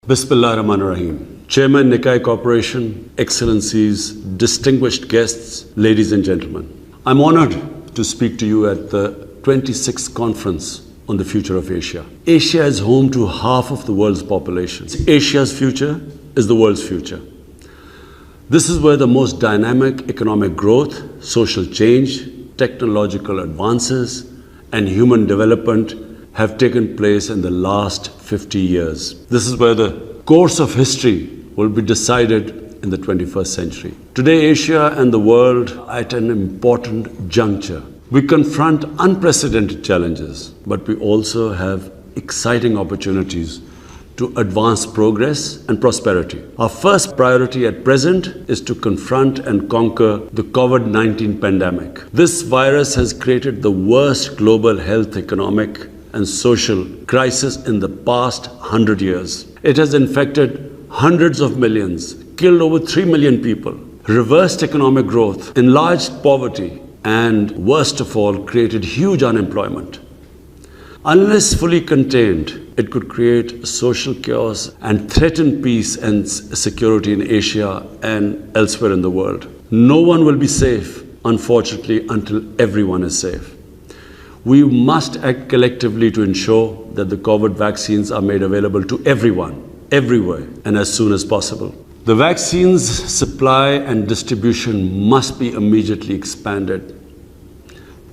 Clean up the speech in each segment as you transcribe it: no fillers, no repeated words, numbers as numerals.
Bismillah ar-Rahman ar-Rahim. Chairman Nikkei Corporation, Excellencies, distinguished guests, ladies and gentlemen. I'm honored to speak to you at the 26th Conference on the Future of Asia. Asia is home to half of the world's population. Asia's future is the world's future. This is where the most dynamic economic growth, social change, technological advances, and human development have taken place in the last 50 years. This is where the course of history will be decided in the 21st century. Today, Asia and the world are at an important juncture. We confront unprecedented challenges, but we also have exciting opportunities to advance progress and prosperity. Our first priority at present is to confront and conquer the COVID-19 pandemic. This virus has created the worst global health, economic, and social crisis in the past 100 years. It has infected hundreds of millions, killed over 3 million people, reversed economic growth, enlarged poverty, and worst of all, created huge unemployment. Unless fully contained, it could create social chaos and threaten peace and security in Asia and elsewhere in the world. No one will be safe, unfortunately, until everyone is safe. We must act collectively to ensure that the COVID vaccines are made available to everyone, everywhere, and as soon as possible. The vaccines supply and distribution must be immediately expanded.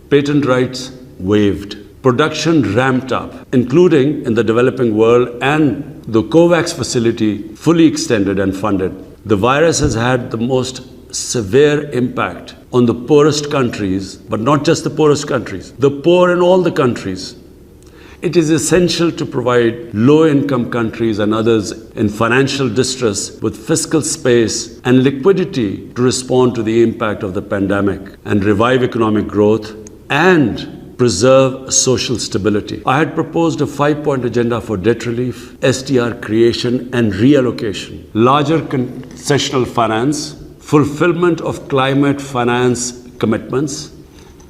Patent rights waived. Production ramped up, including in the developing world, and the COVAX facility fully extended and funded. The virus has had the most severe impact on the poorest countries, but not just the poorest countries, the poor in all the countries. It is essential to provide low-income countries and others in financial distress with fiscal space and liquidity to respond to the impact of the pandemic and revive economic growth and preserve social stability. I had proposed a 5-point agenda for debt relief, SDR creation and reallocation, larger concessional finance, fulfillment of climate finance commitments,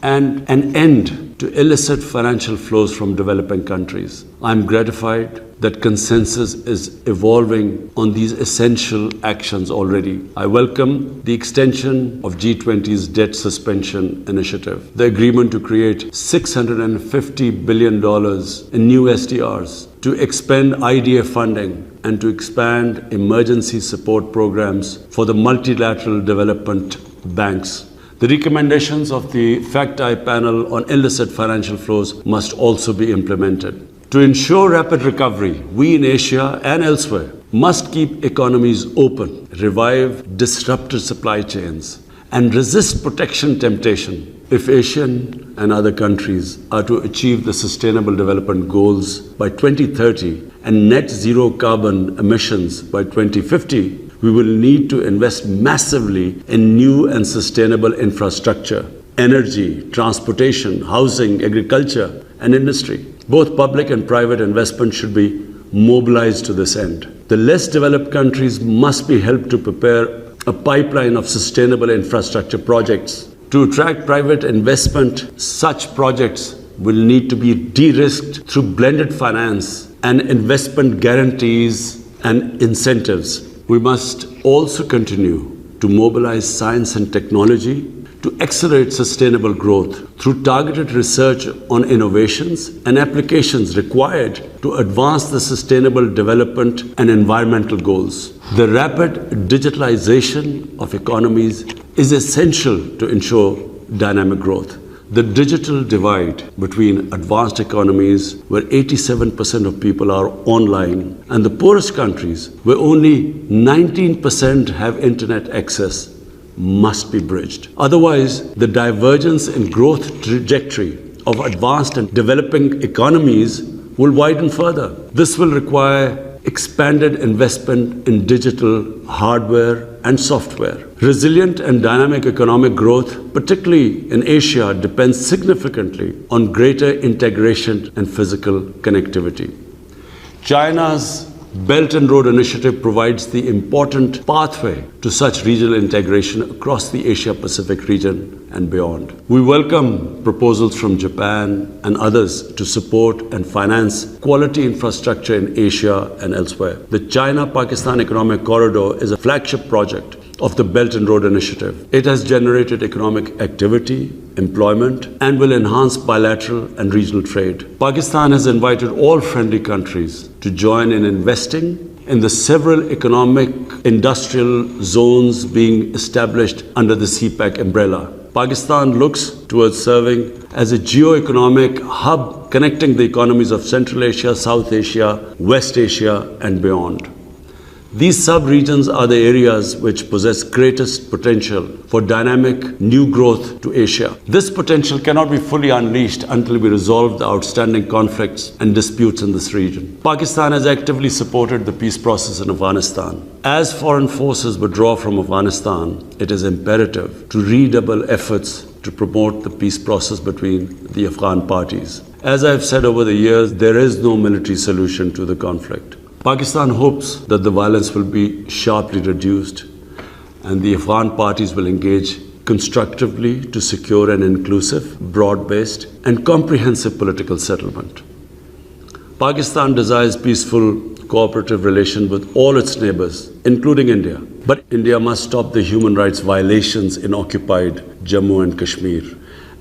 and an end to illicit financial flows from developing countries. I'm gratified that consensus is evolving on these essential actions already. I welcome the extension of G20's debt suspension initiative, the agreement to create $650 billion in new SDRs, to expend IDA funding, and to expand emergency support programs for the multilateral development banks. The recommendations of the FACT-I panel on illicit financial flows must also be implemented. To ensure rapid recovery, we in Asia and elsewhere must keep economies open, revive disrupted supply chains, and resist protection temptation. If Asian and other countries are to achieve the Sustainable Development Goals by 2030 and net zero carbon emissions by 2050, we will need to invest massively in new and sustainable infrastructure, energy, transportation, housing, agriculture, and industry. Both public and private investment should be mobilized to this end. The less developed countries must be helped to prepare a pipeline of sustainable infrastructure projects. To attract private investment, such projects will need to be de-risked through blended finance and investment guarantees and incentives. We must also continue to mobilize science and technology to accelerate sustainable growth through targeted research on innovations and applications required to advance the sustainable development and environmental goals. The rapid digitalization of economies is essential to ensure dynamic growth. The digital divide between advanced economies, where 87% of people are online, and the poorest countries, where only 19% have internet access, must be bridged. Otherwise, the divergence in growth trajectory of advanced and developing economies will widen further. This will require expanded investment in digital hardware and software. Resilient and dynamic economic growth, particularly in Asia, depends significantly on greater integration and physical connectivity. China's Belt and Road Initiative provides the important pathway to such regional integration across the Asia-Pacific region and beyond. We welcome proposals from Japan and others to support and finance quality infrastructure in Asia and elsewhere. The China-Pakistan Economic Corridor is a flagship project of the Belt and Road Initiative. It has generated economic activity, employment, and will enhance bilateral and regional trade. Pakistan has invited all friendly countries to join in investing in the several economic industrial zones being established under the CPEC umbrella. Pakistan looks towards serving as a geo-economic hub connecting the economies of Central Asia, South Asia, West Asia, and beyond. These sub-regions are the areas which possess greatest potential for dynamic new growth to Asia. This potential cannot be fully unleashed until we resolve the outstanding conflicts and disputes in this region. Pakistan has actively supported the peace process in Afghanistan. As foreign forces withdraw from Afghanistan, it is imperative to redouble efforts to promote the peace process between the Afghan parties. As I have said over the years, there is no military solution to the conflict. Pakistan hopes that the violence will be sharply reduced and the Afghan parties will engage constructively to secure an inclusive, broad-based and comprehensive political settlement. Pakistan desires peaceful, cooperative relations with all its neighbors, including India. But India must stop the human rights violations in occupied Jammu and Kashmir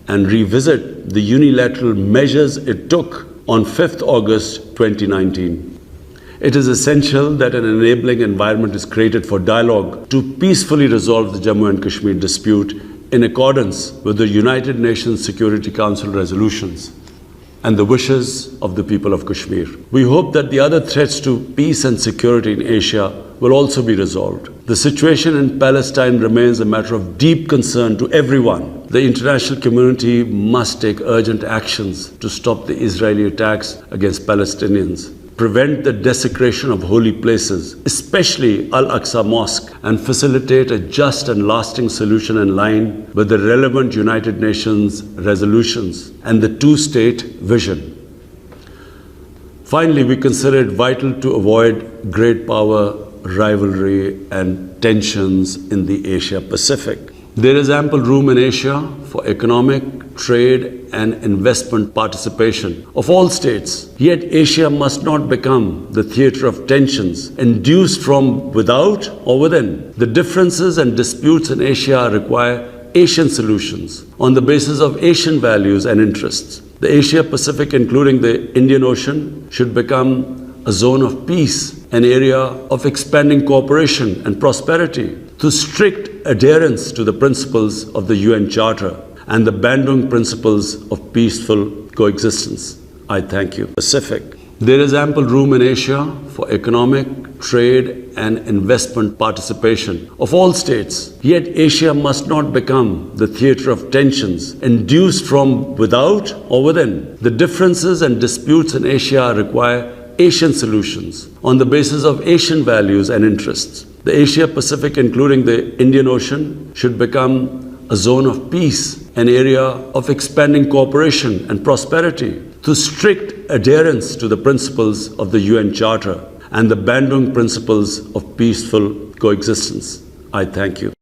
and revisit the unilateral measures it took on 5th August 2019. It is essential that an enabling environment is created for dialogue to peacefully resolve the Jammu and Kashmir dispute in accordance with the United Nations Security Council resolutions and the wishes of the people of Kashmir. We hope that the other threats to peace and security in Asia will also be resolved. The situation in Palestine remains a matter of deep concern to everyone. The international community must take urgent actions to stop the Israeli attacks against Palestinians, prevent the desecration of holy places, especially Al-Aqsa Mosque, and facilitate a just and lasting solution in line with the relevant United Nations resolutions and the two-state vision. Finally, we consider it vital to avoid great power rivalry and tensions in the Asia-Pacific. There is ample room in Asia for economic, trade and investment participation of all states. Yet Asia must not become the theatre of tensions induced from without or within. The differences and disputes in Asia require Asian solutions on the basis of Asian values and interests. The Asia-Pacific, including the Indian Ocean, should become a zone of peace, an area of expanding cooperation and prosperity, through strict adherence to the principles of the UN Charter and the Bandung principles of peaceful coexistence. I thank you. Pacific. There is ample room in Asia for economic, trade and investment participation of all states. Yet Asia must not become the theatre of tensions induced from without or within. The differences and disputes in Asia require Asian solutions on the basis of Asian values and interests. The Asia-Pacific, including the Indian Ocean, should become a zone of peace, an area of expanding cooperation and prosperity, through strict adherence to the principles of the UN Charter and the Bandung principles of peaceful coexistence. I thank you.